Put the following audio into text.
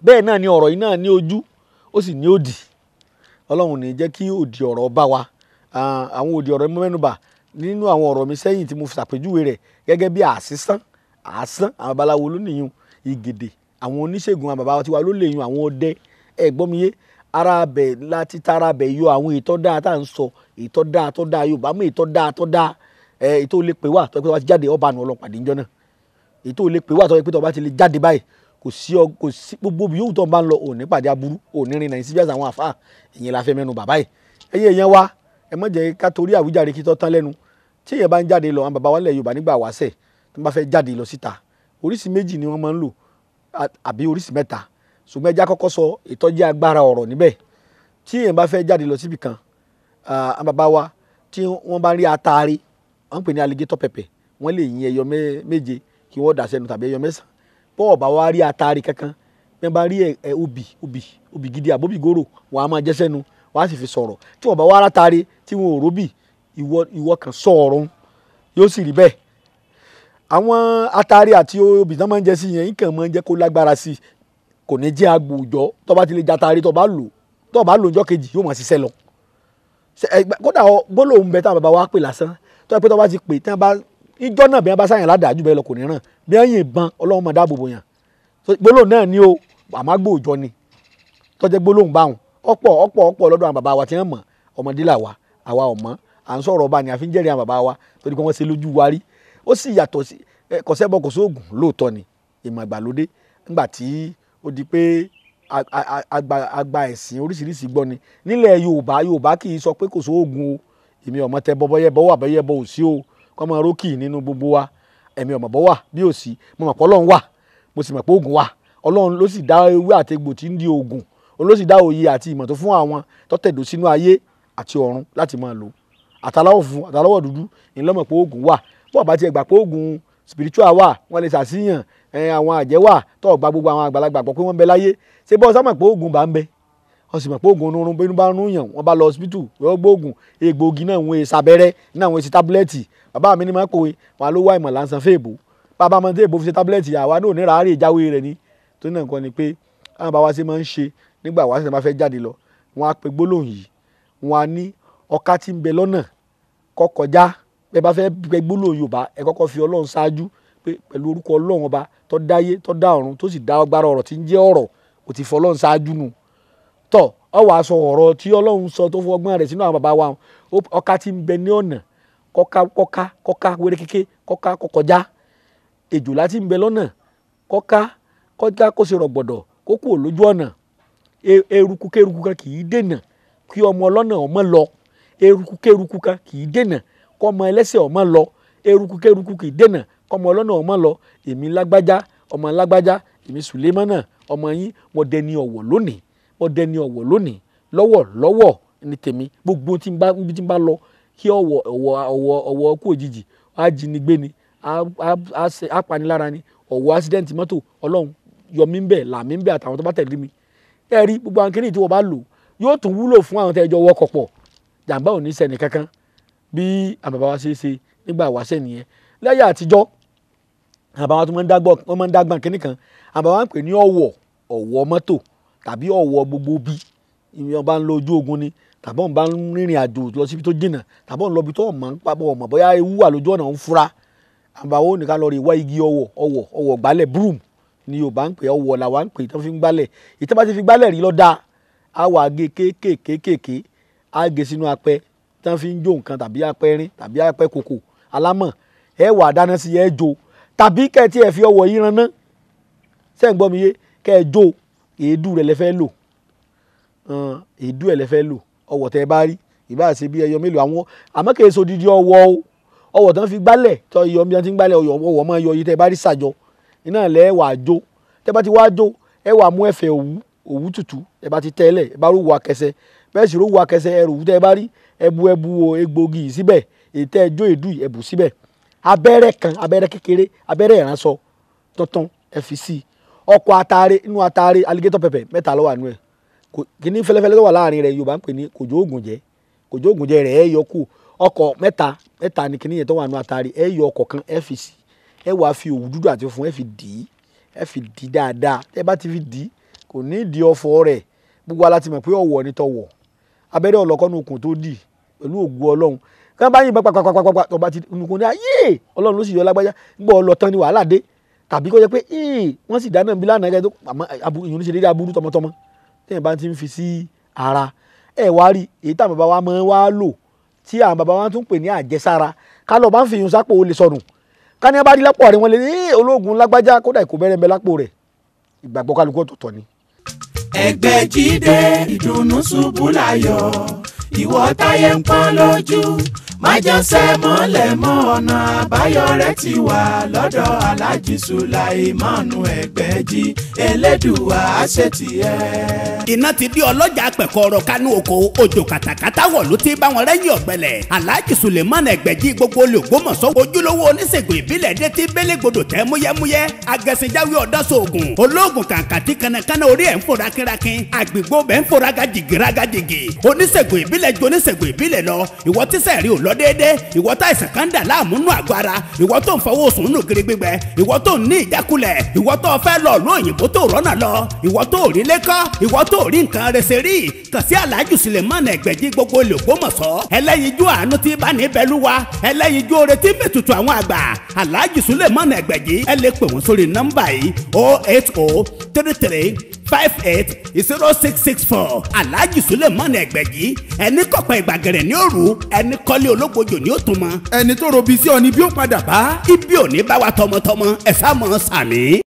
bẹ́ẹ̀ náà ni ọ̀rọ̀ yìí náà ní ojú ó sì ní òdì. Ọlọ́run ní jẹ́ kí òdì ọ̀rọ̀ bá wa. Àwọn òdì ọ̀rọ̀ mẹ́nubà nínú àwọn ọ̀rọ̀ mi sẹ́yìn tí mo ṣàpèjúwe rẹ̀ gẹ́gẹ́ bí àsán àwọn babaláwo ló nìyún, ìgèdè àwọn oníṣègùn àwọn bàbá wa tiwa ló lè yún, àwọn ọdẹ gbọ́ mi yé. Ara abẹ láti tara abẹ yọ àwọn ìtọ́ dáa tá à ń sọ, ìtọ́ dáa tó dáa Yorùbá mú ìtọ́ dáa ètò lè pè wá tó pé wá ti jáde ọba àná ọlọ́pàá níjọ́ náà, ètò lè pè wá tó pé tó bá ti lè jáde báyìí kò sí gbogbo bí yóò tó ń bá ń lọ òní pàdé aburú òní rìn náà síbíàsì àwọn àfáà. Ìyẹn la fẹ́ mẹ́nu bàbá yìí. Ẹ̀yin èèyàn wa ẹ má jẹ́ ká torí àwíjàre kí tó tán lẹ́nu. Tí èèyàn bá ń jáde lọ àwọn bàbá wa lẹ̀ Yorùbá nígbà wáṣẹ̀ tó bá fẹ́ jáde lọ síta oríṣi méjì ni wọ́n máa ń lò àbí oríṣi mẹ́ta, ṣùgbọ́n ẹja kọ́kọ́ sọ ìtọ́jú agbára ọ̀rọ̀ níbẹ̀. Tí èèyàn bá fẹ́ jáde lọ síbì kan àwọn bàbá wa tí wọ́n bá rí ataare wọ́n ń pè ní alligator pepper, wọ́n lè yin ẹyọ méje kí wọ́n dà sẹ́nu tàbí ẹyọ mẹ́sàn-án. Bọ́ọ̀ bá wá rí ataare kankan bí wọ́n bá rí obì gidi àbóbì gòrò wọ́n á máa jẹ́ sẹ́nu wọ́n á sì fi sọ̀rọ̀. Tí wọ́n bá wá rá taare tí wọ́n ò róbì ìwọ kan sọ ọ̀run yóò sì rí bẹ́ẹ̀. Àwọn ataare àti obì tí wọ́n máa ń jẹ sí yẹn nǹkan máa ń jẹ́ kó lágbára sí i, kò ní jẹ́ agbòòjọ́ tó bá ti lè jataare tó bá lò ọjọ́ kejì yóò máa ṣiṣẹ́ lọ. Kódà gbólóhùn bẹ táwọn bàbá wa pè lásán tó yẹ pé tó bá ti pè tí wọ́n bá ìjọ náà bí wọ́n bá sáyàn ládàá jù bẹ́ẹ̀ lọ kò ní ràn bí wọ́n yìnbọn Ọlọ́run máa dáàbò bò yàn. Gbólóhùn náà ni o àmọ́ gbòòjọ́ ni tó jẹ́ gbólóhùn báwọn ọ̀pọ̀ lọ́dọ̀ àwọn bàbá wa tí wọ́n mọ̀ ọmọdé là wa àwa ọ̀mọ́ à ń sọ̀rọ̀ ọba ni àfi ń jẹ́rìí àwọn bàbá wa torí pé wọ́n ṣe lójú wa rí. Ó sì yàtọ̀ sí kọ̀sẹ́bọ kò sóògùn lóòótọ́ ni ìmọ̀ ìgbàlódé nígbà tí ó di pé àgbà ẹ̀sìn oríṣiríṣi gbọ́ ni nílẹ̀ Yorùbá kì í sọ pé kò sóògùn o. Èmi ọmọ tẹ bọ́yẹ́bọ́ wà bọ́yẹ́bọ́ ò sí o kọ́ mọ rókì nínú gbogbo wa. Èmi ọmọ bọ́ wà bí ò sí mo mọ̀ pé Ọlọ́run wà mo sì mọ̀ pé oògùn wà. Ọlọ́run ló sì dá ewé àti egbò tí ń di oògùn, òun ló sì dá òye àti ìmọ̀ tó fún àwọn tó tẹ̀dó sínú ayé àti ọ̀run láti máa lò. Àtàláwọ̀ funfun àtàláwọ̀ dúdú ìlọ́mọ̀ pé oògùn wà. Bọ́ọ̀ bá tiẹ̀ gbà pé oògùn spiritual wà wọ́n lè ṣàṣìyàn àwọn àjẹ́ wà tó gba gbogbo àwọn àgbàlagbà gbọ́ pé wọ́n ń bẹ láyé ṣé bọ́ọ̀ sá mọ̀ pé oògùn bá ń bẹ wọ́n sì mọ̀ pé oògùn onírun bínú bá ń rún yàn wọ́n bá lọ hospital wọ́n gbóògùn egbòogi náà wọ́n èsì abẹ́rẹ́ náà wọ́n èsì tábìlẹ́ẹ̀tì. Bàbá mi ní máa ń pòwe wọn ló wá ìmọ̀ lásán fèèbò bàbá máa ń tèèbò fi ṣe tábìlẹ́ẹ̀tì àwa náà ò ní ràárẹ̀ ìjáwé rẹ̀ ni. Tó náà nǹkan ni pé àwọn bàbá wa ṣe máa ń ṣe nígbà wàá ṣe máa fẹ́ jáde lọ wọ́n á pe gbólóhùn yìí wọ́n á ní ọ̀ká tí ń bẹ lọ́nà kó kọjá. Bẹ́ẹ̀ bá fẹ́ pe gbólóhùn Yorùbá ẹ kọ́kọ́ fi Ọlọ́run ṣáájú pé pẹ̀lú orúkọ Ọlọ́run ọba tó dáyé tó dá ọ̀run tó sì dá agbára ọ̀rọ̀ tí ń jẹ́ ọ̀rọ̀ kò ti fọ Ọlọ́run ṣáájú nù. Tọ́ ọ wàá sọ ọ̀rọ̀ tí Ọlọ́run sọ tó fọgbọ́n rẹ̀ sínú àwọn bàbá wa ọ̀ká tí ń bẹ ní ọ̀nà kọ́ká wéré kéké kọ́ká kọjá. Èjòlá tí ń bẹ lọ́nà kọ́ká kọjá kó ṣe rọ̀gbọ̀dọ̀ kó kúrò lójú ọ̀nà. Eruku kéruku kan kì í dènà kí ọmọ ọlọ́nà ọmọ lọ. Eruku kéruku kan kì í dènà kọ́ ọmọ ẹlẹ́sẹ̀ ọmọ lọ. Eruku kéruku kì í dènà kọ́ ọmọ ọlọ́nà ọmọ lọ. Èmi lágbájá ọmọ lágbájá èmi Sùlẹ́mánà ọmọ yín mo dẹni ọ̀wọ̀ lónìí lọ́wọ́ ní tèmi gbogbo tí n bá lọ kí ọ̀wọ̀ kú òjijì ajínigbé ni apanilára ni ọ̀wọ̀ accident mọ́tò Ọlọ́run yọ mí ń bẹ̀ là mí ń bẹ̀ àtàwọn tó bá tẹ̀lé mi. Ẹ rí gbogbo àwọn kìnìún tí wọ́n bá lò yóò tún wúlò fún àwọn tẹ́jọ́ wọ́kọ̀ pọ̀ jàǹbá ò ní ṣẹni kankan bí àbàbà wa ṣe nígbà wáṣẹ̀ nìyẹn. Láyé àtijọ́ àbàbà tó máa ń dágbọ́n kìnìún kan àbàbà wa ń pè ní ọ̀wọ̀ mọ́tò tàbí ọ̀wọ̀ gbogbo bí ìyẹn bá ń lọ ojú ogun ni tàbí òun bá ń rìnrìn àjò lọ síbi tó jìnnà tàbí òun lọ ibi tó ọ̀mọ̀ ń papọ̀ ọ̀mọ̀ bóyá ewu wà lójú ọ̀nà ń fura àbàbà ó nìkan lọ rí wá igi ọ̀wọ̀ gbálẹ̀ broom ni Yorùbá ń pè ọ̀wọ̀ làwa ń pè tó fi ń gbálẹ̀ ìtọ́ bá ti fi gbálẹ̀ rí lọ́dà á wà gé kéékèèké á gé sínú apẹ tí wọ́n fi ń jó nǹkan tàbí apẹ rin tàbí apẹ kòkò alámọ̀ ẹ wà dáná sí ẹ jó tàbí kẹ́ẹ̀tì ẹ̀ fi ọwọ́ yìí ran ná sẹ́ ń gbọ́ mi yé kẹ́ ẹ jó èédú rẹ̀ lẹ fẹ́ lò èédú ẹ̀ lẹ fẹ́ lò ọwọ́ tẹ́ ẹ bá rí ìbá ṣe bí ẹyọ mélòó àwọn àmọ́ kì í so dídí ọwọ́ tán fi gbálẹ̀ tọ́ iyọ̀ bí wọ́n ti ń gbálẹ̀ ọwọ́ máa yọ yìí tẹ́ ẹ bá rí sàjọ iná lẹ́ wà jó tẹ́ bá ti wá jó ẹ wà mú ẹ̀fẹ̀ òwú tútù ẹ bá ti tẹ́lẹ̀ ẹ bá rúwọ́ akẹsẹ bẹ́ẹ̀ sì rúwọ́ akẹsẹ ẹ rúwú tẹ́ ẹ bá rí ẹbu egbògi yìí síbẹ̀ ètẹ́ ẹjọ́ èdú ẹ̀bù síbẹ̀ abẹ́rẹ́ kékeré abẹ́rẹ́ ìránṣọ tuntun ẹ fi sí ọkọ̀ atare inú atare alligator pepper mẹ́ta ló wà nínú ẹ̀ kìíní fẹ́lẹ́fẹ́lẹ́ tó wà láàrin rẹ̀ Yorùbá ń pè ní kòjó ògùn jẹ rẹ̀ ẹ yọ kù ọkọ̀ mẹ́ta ni kìíní yẹn tó wà nínú atare ẹ yọ ọkọ̀ kan ẹ fi sí ẹ wàá fi òwú dúdú àti funfun ẹ fi dì í dáadáa ẹ bá ti fi dì í kò ní ìdí ọ̀fọ̀ rẹ̀ gbogbo aláti mọ̀ pé ọ̀wọ̀ ni tọ̀wọ̀ abẹ́rẹ́ ọlọ́kọ́nù okùn tó dì pẹ̀lú ògùn ọlọ́run kí bá yín pàpàpàpàpà tọba ti nǹkan ní ayé ọlọ́run ló sì yọ lágbájá gbọ́ ọ lọ tán ni wàhálà dé tàbí kó jẹ́ pé wọ́n sì dáná bí lánàá gẹ́gẹ́ tó ìyún ṣe déédéé aburú tọmọtọmọ tẹ́yìn bá ti ń fi sí ara ẹ̀ wá rí èyí táwọn bàbá wa máa ń wá lò tí àwọn bàbá wa tún pè ní àjẹsára ká lọ bá ń fi yun sápò ó lè sọnù ká ní abájí lápò rẹ̀ wọ́n lè ní olóògùn lágbájá kódà ìkó bẹ́rẹ̀ ń bẹ lápò rẹ̀ ìgbàgbọ́ kálukú ọ̀tọ̀ọ̀tọ̀ ni. Ẹgbẹ́ Jídé ìdùnnú ṣubú láyọ̀ ìwọ táyé ń pọ́n lójú májànsẹ́ mọ́lẹ̀ mọ́ ọ̀nà àbáyọ rẹ̀ ti wà lọ́dọ̀ Alhaji Sulaimanu Ẹgbẹ́jí Elédùà àṣetìẹ́. Iná ti di ọlọ́jà pẹ̀kọ́rọ̀ kánú oko òjò kàtàkàtà wọ̀ ló ti bá wọn rẹ́yìn ọ̀gbẹ́lẹ̀. Alhaji Sulaimanu Ẹgbẹ́jí gbogbo olè Ògbómọ̀ṣọ́ ojúlówó oníṣègùn ìbílẹ̀ dé ti bélégbodò tẹ́ múyẹ́múyẹ́ agẹ̀sìnjáwé ọ̀dọ́sọ̀ọ̀gùn olóògùn kàǹkàtì kanakana orí ẹ̀ ń fòrà kírakín àgbègbè bẹ́ẹ̀ ń fòrà gàjìgì oníṣègùn ìbílẹ̀ ju oníṣègùn ìbílẹ̀ lọ ìwọ tíṣẹ̀ rí ò lọ déédé ìwọ tá ìsàn kan dà láàmúnú àgọ́ ara ìwọ tó ń fọwọ́ sùn nù gírí gbígbẹ ìwọ tó ń ní ìjákulẹ̀ ìwọ tó fẹ́ lọ ló òyìnbó tó rọ́nà lọ ìwọ tó rí lẹ́kọ́ ìwọ tó rí nǹkan rẹsẹ̀ rí kàn sí Alhaji Sulaimanu Ẹgbẹ́jí gbogbo olè Ògbómọ̀ṣọ́ ẹlẹ́yinjú àánú tí bá ní bẹ́lúwa ẹlẹ́yinjú oore tí mẹ́tutù àwọn àgbà Alhaji Sulaimanu Ẹgbẹ́jí ẹ lè pè wọ́n sórí nọ́mbà yìí 08033580664 Alhaji Sulaimanu Ẹgbẹ́jí ẹni kọ̀pẹ́ ìgbàgẹ̀rẹ̀ ní òru ẹni kọ́lé ológbojò ní òtún mọ́. ẹni tó robi sí ọ ni bí ó padà bá. ibi ò ní bá wa tọmọtọmọ ẹ sá mọ sàmì.